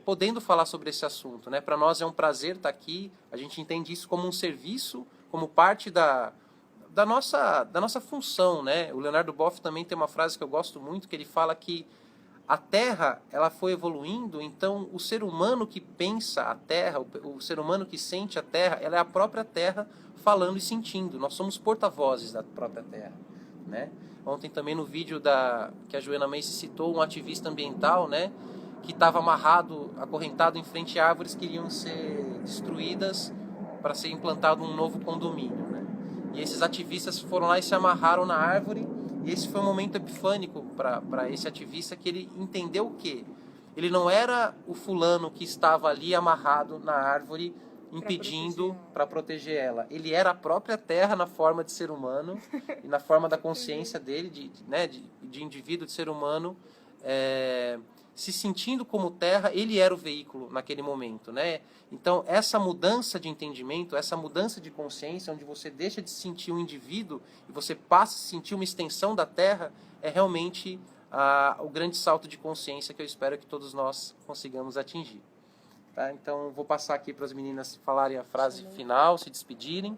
podendo falar sobre esse assunto. Né? Para nós é um prazer estar aqui, a gente entende isso como um serviço, como parte da nossa função. Né? O Leonardo Boff também tem uma frase que eu gosto muito, que ele fala que a Terra ela foi evoluindo, então o ser humano que pensa a Terra, o ser humano que sente a Terra, ela é a própria Terra falando e sentindo. Nós somos porta-vozes da própria Terra. Né? Ontem também no vídeo que a Joana Macy citou, um ativista ambiental, né, que estava amarrado, acorrentado em frente a árvores que iriam ser destruídas para ser implantado um novo condomínio. Né? E esses ativistas foram lá e se amarraram na árvore. E esse foi um momento epifânico para esse ativista, que ele entendeu o quê? Ele não era o fulano que estava ali amarrado na árvore, impedindo para proteger ela. Ele era a própria Terra na forma de ser humano e na forma da consciência dele, de indivíduo, de ser humano, se sentindo como Terra. Ele era o veículo naquele momento. Né? Então, essa mudança de entendimento, essa mudança de consciência, onde você deixa de sentir um indivíduo e você passa a sentir uma extensão da Terra, é realmente o grande salto de consciência que eu espero que todos nós consigamos atingir. Tá? Então, vou passar aqui para as meninas falarem a frase final, se despedirem.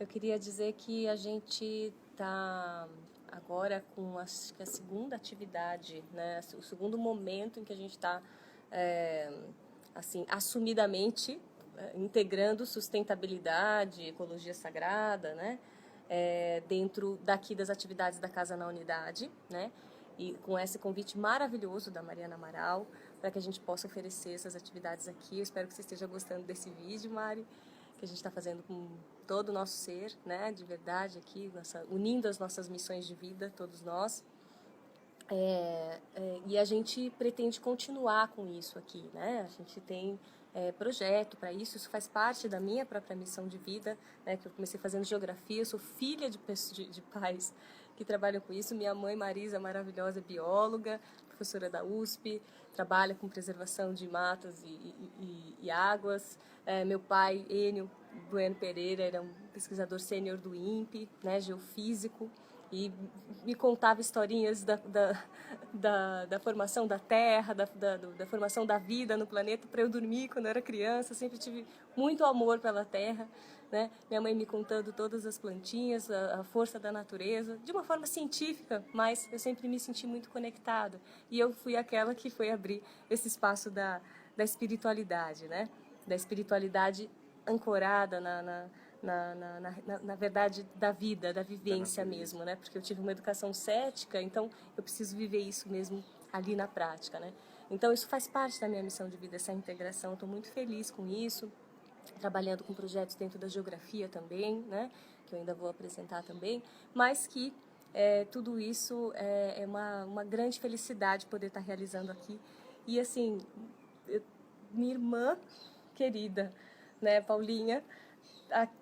Eu queria dizer que a gente está agora com a segunda atividade, né? O segundo momento em que a gente está, assim, assumidamente integrando sustentabilidade, ecologia sagrada, né? Dentro daqui das atividades da Casa na Unidade, né? E com esse convite maravilhoso da Mariana Amaral, para que a gente possa oferecer essas atividades aqui. Eu espero que você esteja gostando desse vídeo, Mari, que a gente está fazendo com todo o nosso ser, né, de verdade aqui, unindo as nossas missões de vida, todos nós. E a gente pretende continuar com isso aqui, né? A gente tem projeto para isso. Isso faz parte da minha própria missão de vida, né? Que eu comecei fazendo geografia. Eu sou filha de pais que trabalham com isso. Minha mãe, Marisa, maravilhosa, é bióloga, professora da USP, trabalha com preservação de matas e águas. Meu pai, Enio, Bueno Pereira era um pesquisador sênior do INPE, né, geofísico, e me contava historinhas da formação da Terra, da formação da vida no planeta para eu dormir quando eu era criança. Eu sempre tive muito amor pela Terra, né? Minha mãe me contando todas as plantinhas, a força da natureza, de uma forma científica, mas eu sempre me senti muito conectada. E eu fui aquela que foi abrir esse espaço da espiritualidade, né? Da espiritualidade ancorada na verdade da vida, da vivência mesmo, né? Porque eu tive uma educação cética, então eu preciso viver isso mesmo ali na prática, né? Então isso faz parte da minha missão de vida, essa integração. Estou muito feliz com isso, trabalhando com projetos dentro da geografia também, né? Que eu ainda vou apresentar também, mas que tudo isso é uma grande felicidade poder estar realizando aqui. E assim, minha irmã querida, né, Paulinha,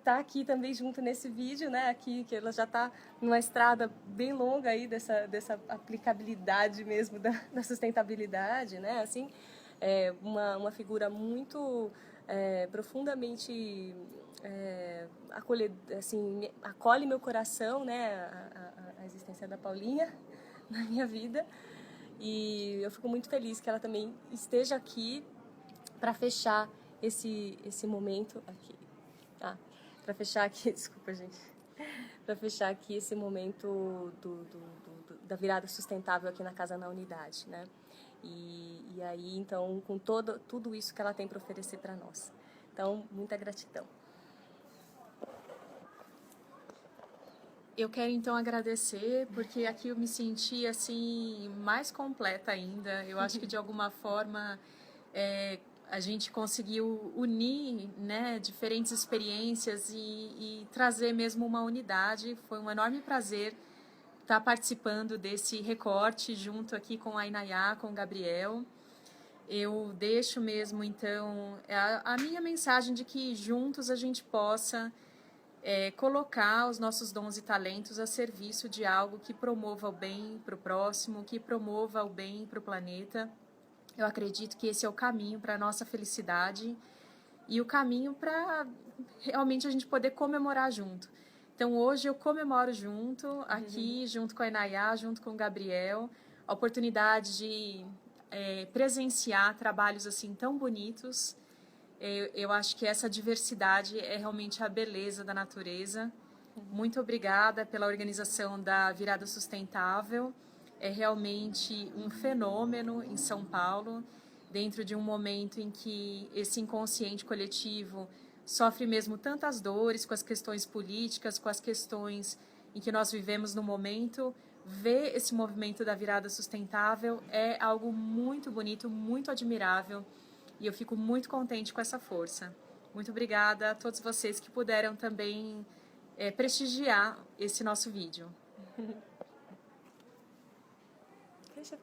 tá aqui também junto nesse vídeo, né, aqui que ela já está numa estrada bem longa aí dessa aplicabilidade mesmo da sustentabilidade, né, assim, uma figura muito profundamente assim, acolhe meu coração, né, a existência da Paulinha na minha vida, e eu fico muito feliz que ela também esteja aqui para fechar esse momento aqui. Para fechar aqui, desculpa, gente. Para fechar aqui esse momento da virada sustentável aqui na Casa na Unidade, né? E aí, então, com tudo isso que ela tem para oferecer para nós. Então, muita gratidão. Eu quero então agradecer, porque aqui eu me senti assim mais completa ainda. Eu acho que de alguma forma a gente conseguiu unir, né, diferentes experiências e trazer mesmo uma unidade. Foi um enorme prazer estar participando desse recorte junto aqui com a Inayá, com o Gabriel. Eu deixo mesmo então a minha mensagem de que juntos a gente possa colocar os nossos dons e talentos a serviço de algo que promova o bem para o próximo, que promova o bem para o planeta. Eu acredito que esse é o caminho para a nossa felicidade e o caminho para realmente a gente poder comemorar junto. Então, hoje eu comemoro junto, aqui, junto com a Inayá, junto com o Gabriel, a oportunidade de presenciar trabalhos assim tão bonitos. Eu acho que essa diversidade é realmente a beleza da natureza. Muito obrigada pela organização da Virada Sustentável. É realmente um fenômeno em São Paulo, dentro de um momento em que esse inconsciente coletivo sofre mesmo tantas dores com as questões políticas, com as questões em que nós vivemos no momento. Ver esse movimento da virada sustentável é algo muito bonito, muito admirável, e eu fico muito contente com essa força. Muito obrigada a todos vocês que puderam também prestigiar esse nosso vídeo. Fecha.